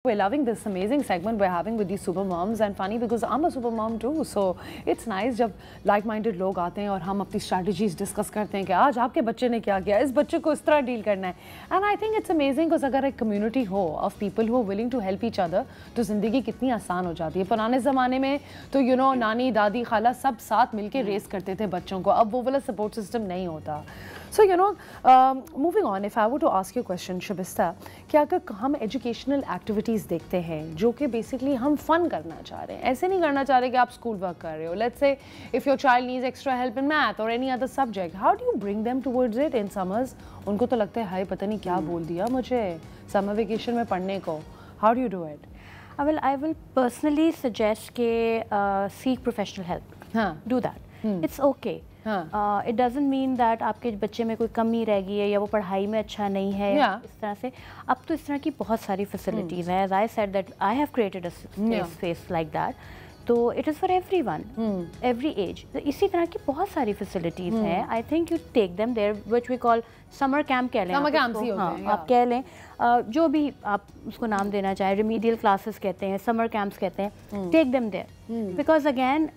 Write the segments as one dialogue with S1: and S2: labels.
S1: We're loving this amazing segment we're having with these super moms and funny because I'm a super mom too, so it's nice जब like-minded लोग आते हैं और हम अपनी strategies discuss करते हैं कि आज आपके बच्चे ने क्या किया, इस बच्चे को इस तरह deal करना है. And I think it's amazing because अगर एक community हो of people who are willing to help each other, तो ज़िंदगी कितनी आसान हो जाती है. पुराने ज़माने में तो नानी दादी खाला सब साथ मिलके रेस करते थे बच्चों को. अब वो वाला support system नहीं होता. So moving on, if I were to ask you a question, Shabista, कि अगर हम educational activities देखते हैं जो कि basically हम fun करना चाह रहे हैं, ऐसे नहीं करना चाह रहे कि आप school work कर रहे हो. Let's say if your child needs extra help in math or any other subject, how do you bring them towards it in summers? उनको तो लगता है हाय पता नहीं क्या बोल दिया मुझे summer vacation में पढ़ने को. How do you do it?
S2: I will personally suggest कि seek professional help. Do that. It's okay. It doesn't mean that आपके बच्चे में कोई कमी रह गई है या वो पढ़ाई में अच्छा नहीं है. इस तरह से अब तो इस तरह की बहुत सारी facilities हैं. As I said that I have created a space like that. तो it is for everyone, every age. तो इसी तरह की बहुत सारी facilities हैं. I think you take them there, which we call summer camp कह लें.
S1: Summer camps ही होते हैं.
S2: आप कह लें जो भी आप उसको नाम देना चाहें. Remedial classes कहते हैं, summer camps कहते हैं. Take them there because again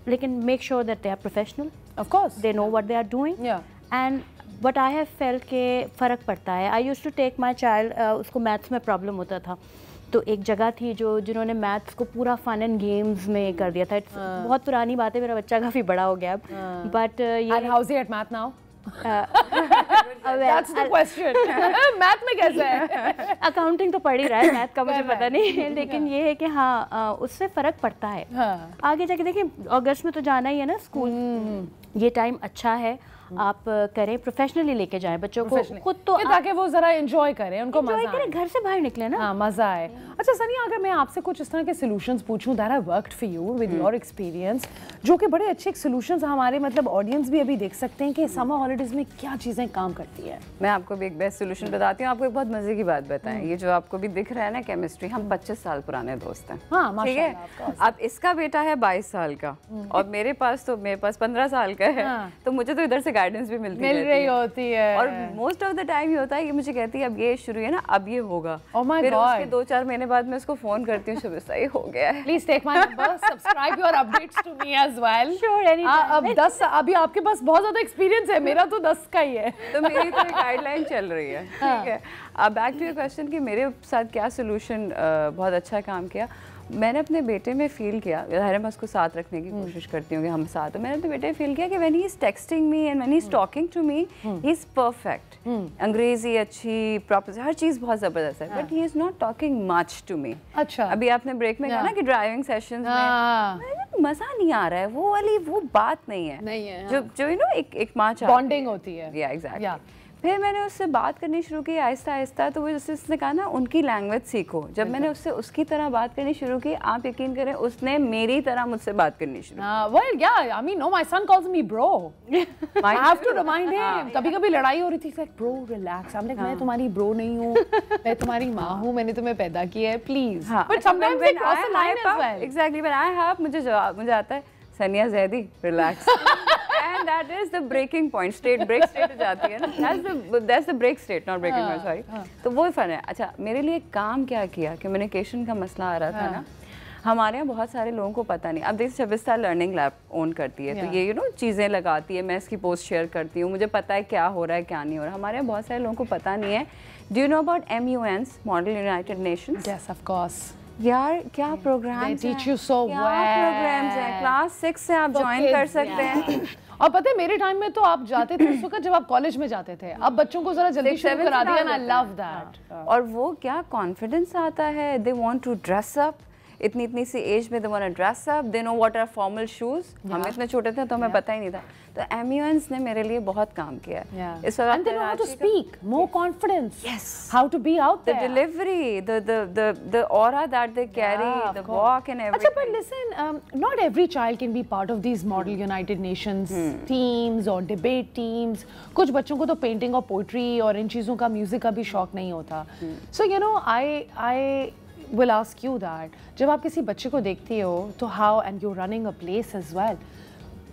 S2: लेकिन make sure that they are professional.
S1: Of course.
S2: They know what they are doing.
S1: Yeah.
S2: And what I have felt के फ़र्क पड़ता है. I used to take my child, उसको maths में problem होता था. तो एक जगह थी जिन्होंने मैथ्स को पूरा फन एंड गेम्स में कर दिया था. बहुत पुरानी बात है, मेरा बच्चा काफ़ी बड़ा हो गया अब. But
S1: And how's he at math now? That's the question. Math में कैसा है?
S2: अकाउंटिंग तो पढ़ ही रहा है, मैथ का मुझे पता नहीं है. लेकिन ये है कि हाँ उससे फ़र्क पड़ता है. आगे जाके देखिए अगस्त में तो जाना ही है ना स्कूल. ये टाइम अच्छा है, आप करें, प्रोफेशनली लेके जाएं बच्चों को खुद तो
S1: ताकि वो जरा एंजॉय करें, उनको मजा आए,
S2: घर से बाहर निकले ना.
S1: हाँ मजा आए. अच्छा सनिया, अगर मैं आपसे कुछ इस तरह के सॉल्यूशंस पूछूं that have worked for you with your experience, जो कि बड़े अच्छे सॉल्यूशंस हमारे मतलब ऑडियंस भी अभी देख सकते हैं कि समर हॉलीडेज में क्या चीजें काम करती है.
S3: मैं आपको भी एक बेस्ट सॉल्यूशन बताती हूँ. आपको एक बहुत मजे की बात बताएं. ये जो आपको भी दिख रहा है ना केमिस्ट्री, हम 25 साल पुराने दोस्त हैं.
S1: हाँ,
S3: ठीक है. अब इसका बेटा है 22 साल का और मेरे पास 15 साल का है. तो मुझे तो इधर से गाइडेंस भी मिल
S1: रही होती है.
S3: और मोस्ट ऑफ द टाइम ये होता है कि मुझे कहती है अब ये शुरू है ना, अब ये होगा.
S1: Oh my
S3: फिर
S1: God.
S3: उसके 2-4 महीने बाद मैं उसको फोन करती हूँ, शुभ सही हो गया है.
S1: Please take my number, subscribe your updates to me as well.
S2: Sure, anytime.
S1: अब 10 अभी आपके पास बहुत ज़्यादा एक्सपीरियंस है, मेरा तो 10 का ही है.
S3: तो मेरी तो गाइडलाइन चल रही है. ठीक है. अब बैक टू योर क्वेश्चन कि मेरे साथ क्या सोल्यूशन बहुत अच्छा काम किया. मैंने अपने बेटे में फील किया, ज़ाहिर है मैं उसको साथ रखने की कोशिश करती हूँ कि हम साथ. तो मैंने अपने बेटे में फील किया कि when he is texting me and when he is talking to me, he is perfect. अंग्रेजी अच्छी, प्रॉपर, हर चीज़ बहुत ज़बरदस्त है. But he is not talking much to me.
S1: अच्छा.
S3: अभी आपने ब्रेक में कहा ना कि ड्राइविंग सेशंस में मज़ा नहीं आ रहा है, वो बात नहीं है. जो एक माँ
S1: बॉन्डिंग होती है.
S3: या एग्जैक्टली. फिर मैंने उससे बात करनी शुरू की आहिस्ता आहिस्ता. तो वो जैसे उसने कहा ना उनकी लैंग्वेज सीखो. जब मैंने उससे उसकी तरह बात करनी शुरू की, आप यकीन करें उसने मेरी तरह मुझसे बात करनी शुरू की.
S1: Well, yeah, I mean, no, my son calls me bro. I have to remind him. कभी-कभी लड़ाई हो रही थी, like bro, relax. I'm like, मैं तुम्हारी bro नहीं हूँ, मैं तुम्हारी माँ हूँ, मैंने तुम्हें पैदा किया है, please. But sometimes they cross the line as well.
S3: Exactly, when I have, मुझे आता है सनिया Zaidi, relax. And that is the breaking point. Break state हो जाती है ना. That's the break state, not breaking point. Sorry. तो वो फन है. अच्छा, मेरे लिए काम क्या किया, कम्युनिकेशन का मसला आ रहा था ना. हमारे यहाँ बहुत सारे लोगों को पता नहीं. अब देखिए शबिस्ता लर्निंग लैब ओन करती है, तो ये चीज़ें लगाती है, मैं इसकी पोस्ट शेयर करती हूँ, मुझे पता है क्या हो रहा है क्या नहीं हो रहा. हमारे यहाँ बहुत सारे लोगों को पता नहीं है. Do you know about MUNs, model United Nations?
S1: Yes, of course.
S3: यार क्या प्रोग्राम्स हैं, प्रोग्राम्स हैं. क्लास 6 से आप ज्वाइन कर सकते हैं.
S1: और पता है मेरे टाइम में तो आप जाते थे उस वक्त जब आप कॉलेज में जाते थे. अब बच्चों को जरा जल्दी शुरू करा दिया ना. I love that.
S3: और वो क्या कॉन्फिडेंस आता है. They want to dress up. इतनी सी एज में they want to dress up. They know what are formal shoes. हम इतने छोटे थे तो हमें पता ही नहीं था. तो MUNs ने मेरे लिए बहुत काम किया.
S1: इस वक्त they know how to speak, more confidence. Yes. How to be out there.
S3: The delivery, the aura that they carry, the walk and everything.
S1: अच्छा, but listen, not every child can be part of these Model United Nations teams or debate teams. कुछ बच्चों को तो painting और poetry और इन चीज़ों का, music का भी शौक नहीं होता. So I will ask you that जब आप किसी बच्चे को देखती हो तो how, and you're running a place as well,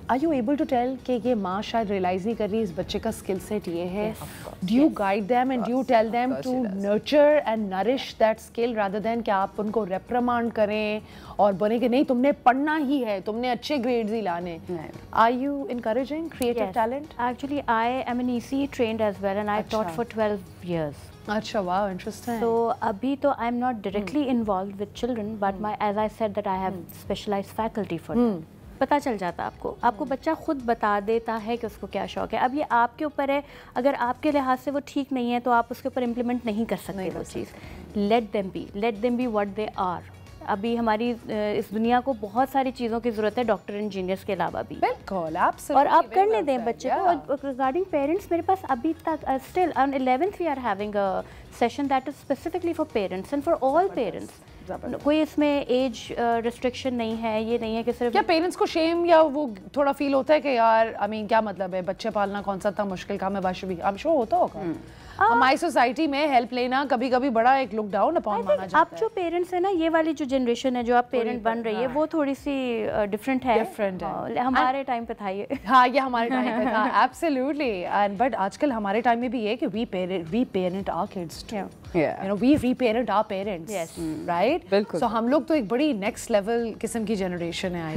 S1: Are you able to tell कि ये माँ शायद realize नहीं कर रही इस बच्चे का skill set ये है? Do you guide them and do you tell them to nurture and nourish that skill rather than कि आप उनको reprimand करें और बोले कि नहीं तुमने पढ़ना ही है, तुमने अच्छे grades ही लाने? Are you encouraging creative talent?
S2: Actually, I am an ECE trained as well and I taught for 12 years.
S1: अच्छा, wow, interesting.
S2: So अभी तो I'm not directly involved with children, but as I said that I have specialized faculty for them. पता चल जाता आपको बच्चा खुद बता देता है कि उसको क्या शौक है। अब ये आपके ऊपर है, अगर आपके लिहाज से वो ठीक नहीं है तो आप उसके ऊपर इम्प्लीमेंट नहीं कर सकते वो चीज़। Let them be what they are. अभी हमारी इस दुनिया को बहुत सारी चीज़ों की ज़रूरत है, डॉक्टर इंजीनियर्स के अलावा भी।
S1: बिल्कुल,
S2: और आप करने दें बच्चे को। रिगार्डिंग पेरेंट्स, मेरे पास अभी तक still on 11th we are having a session that is specifically for parents and for all parents. कोई इसमें एज रिस्ट्रिक्शन नहीं है, ये नहीं है कि सिर्फ।
S1: क्या पेरेंट्स को शेम या वो थोड़ा फील होता है कि यार आई मीन क्या मतलब है, बच्चे पालना कौन सा इतना मुश्किल काम है? वाशवी आई एम श्योर होता होगा। हमारी सोसाइटी में हेल्प लेना कभी कभी बड़ा एक लुक डाउन अपॉन माना जाता है।
S2: आप जो पेरेंट्स है ना, ये वाली जो जनरेशन है जो आप पेरेंट बन रही है, वो थोड़ी सी डिफरेंट है। हमारे टाइम पे था ये।
S1: हाँ, ये हमारे टाइम पे था, एब्सोल्युटली। एंड बट आजकल हमारे टाइम में भी है कि we parent our kids too, you know, we reparent our parents, right?
S3: बिल्कुल।
S1: सो हम लोग तो एक बड़ी नेक्स्ट लेवल किस्म की जनरेशन है आई।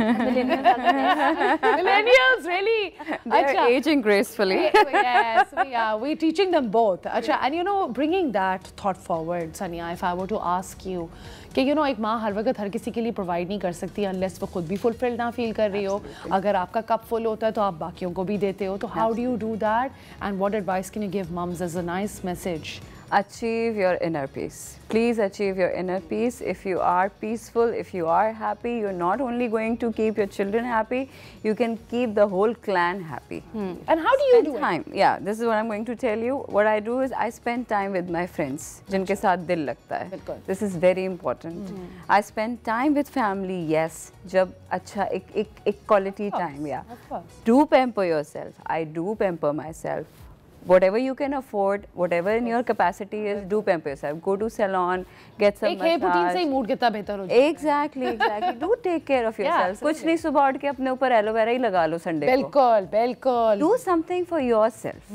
S1: मिलेनियल्स रियली
S3: अच्छा, ageing gracefully.
S1: Yes, we teaching them both. अच्छा, and you know, bringing that thought forward, Sania, if I were to ask you कि you know एक माँ हर वक्त हर किसी के लिए प्रोवाइड नहीं कर सकती unless वो खुद भी फुलफिल्ड ना फील कर रही हो। अगर आपका कप फुल होता है तो आप बाकियों को भी देते हो, तो how do you do that and what advice can you give mums as a nice message?
S3: Achieve your inner peace. Please achieve your inner peace. If you are peaceful, if you are happy, you're not only going to keep your children happy, you can keep the whole clan happy.
S1: And how do you do
S3: time? Yeah, this is what I'm going to tell you. What I do is I spend time with my friends, जिनके साथ दिल लगता है. This is very important. I spend time with family. Yes, जब अच्छा एक quality time. Yeah. Do pamper yourself. I do pamper myself. Whatever you can afford, whatever in your capacity is, do pamper yourself. Go to salon, get some massage.
S1: एक protein से ही mood कितना बेहतर हो जाता है।
S3: Exactly. Do take care of yourself. कुछ नहीं, सुबह उठ के अपने ऊपर एलोवेरा ही लगा लो संडे को। बिल्कुल। Do something for yourself.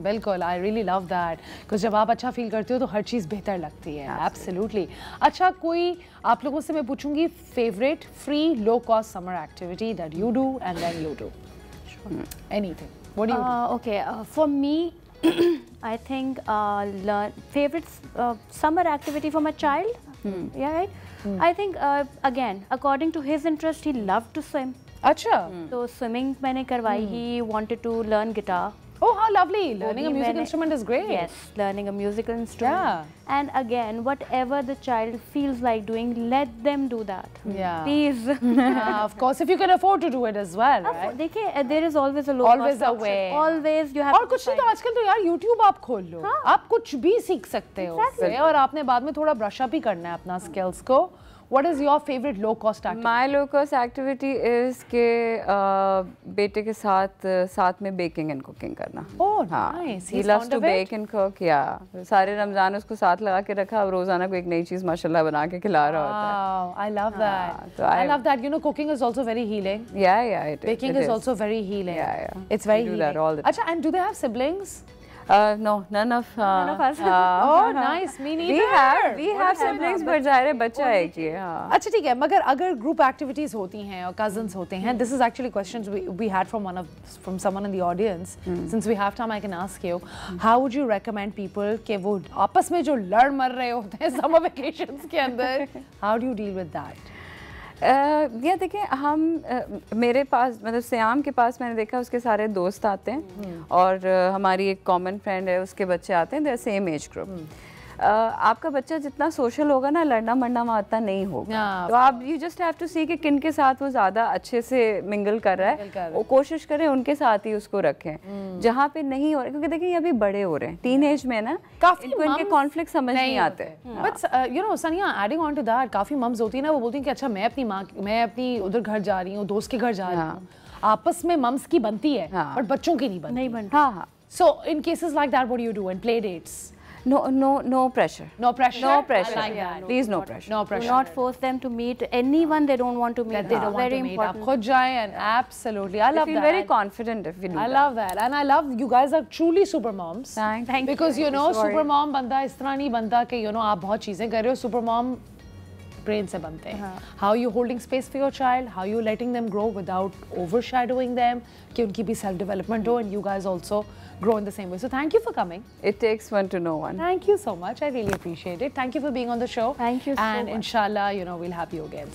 S1: बिल्कुल, I really love that. Because जब आप अच्छा फील करते हो तो हर चीज़ बेहतर लगती है। Absolutely. अच्छा, कोई आप लोगों से मैं पूछूंगी favorite free low cost summer activity that you do and then you do. Anything. What do you do?
S2: Okay, for me, I think favorite summer activity for my child. Yeah, right. I think again, according to his interest, he loved to swim.
S1: अच्छा.
S2: So swimming मैंने करवाई. He wanted to learn guitar.
S1: Oh, how lovely! Learning a musical instrument is great.
S2: Yes, learning a musical instrument. Yeah. And again, whatever the child feels like doing, let them do that.
S1: Yeah.
S2: Please.
S1: Of course, if you can afford to do it as well, right?
S2: देखिए, there is always a low
S1: always
S2: cost
S1: a way.
S2: Always you have.
S1: और कुछ नहीं तो आजकल तो यार YouTube आप खोल लो, आप कुछ भी सीख सकते हो उससे, और आपने बाद में थोड़ा ब्रश अप ही करना है अपना स्किल्स को। What is your favorite low cost activity?
S3: My low cost activity is के बेटे के साथ में baking and cooking करना।
S1: Oh, nice.
S3: He loves to bake and cook. Yeah. सारे रमजान उसको साथ लगा के रखा, अब रोजाना को एक नई चीज माशाल्लाह बना के खिला रहा होता है।
S1: Wow, I love that. I love that. You know, cooking is also very healing.
S3: Yeah, it is.
S1: Baking is also very healing.
S3: Yeah.
S1: It's very healing.
S3: Do that all the time.
S1: अच्छा, and do they have siblings?
S3: No, none of us.
S1: Oh, nice. Me neither.
S3: We have siblings, but ज़ाहिर है बच्चा है कि हाँ।
S1: अच्छा, ठीक है, मगर अगर group activities होती हैं और cousins होते हैं, this is actually questions we had from someone in the audience. Since we have time, I can ask you, how would you recommend people कि वो आपस में जो लड़ मर रहे होते हैं summer vacations के अंदर, how do you deal with that?
S3: या देखिए, हम मेरे पास मतलब श्याम के पास मैंने देखा उसके सारे दोस्त आते हैं और हमारी एक कॉमन फ्रेंड है, उसके बच्चे आते हैं, they are same age group. आपका बच्चा जितना सोशल होगा ना, लड़ना मरना वहाँ उतना नहीं होगा। तो आप यू जस्ट हैव टू सी कि किन के साथ वो ज़्यादा अच्छे से मिंगल कर रहा है, वो कोशिश करें उनके साथ ही उसको रखें। जहाँ पे नहीं हो रहा, क्योंकि देखिए ये अभी बड़े हो रहे हैं, टीन एज में ना काफ़ी इनके कॉन्फ्लिक्ट समझ नहीं आते।
S1: बट यू नो सनिया, एडिंग ऑन टू दैट, काफ़ी मम्स होती है ना, वो बोलती हैं कि अच्छा मैं अपनी उधर घर जा रही हूँ, दोस्त के घर जा रही हूँ, आपस में मम्स की बनती है बट बच्चों की नहीं बनती।
S3: हाँ।
S1: So in cases like that, what do you do? And play dates?
S3: No pressure.
S1: No pressure.
S3: No pressure.
S1: I like that.
S3: Please, no pressure.
S1: No pressure.
S2: Do not force them to meet anyone they don't want to meet.
S1: That they don't want to meet. आप खुद जाएं, and absolutely, I love that.
S3: I feel very confident if we do that.
S1: I love that, and I love you guys are truly super moms.
S3: Thank you.
S1: Because you know, super mom बंदा इस तरह नहीं बनता कि you know आप बहुत चीजें कर रहे हो. Super mom brain से बनते हैं. How you holding space for your child, how you letting them grow without overshadowing them, कि उनकी भी self development हो, and you guys also grow in the same way. So thank you for coming.
S3: It takes one to know one.
S1: Thank you so much. I really appreciate it. Thank you for being on the show.
S2: Thank you so much.
S1: And inshallah, you know, we'll have you again soon.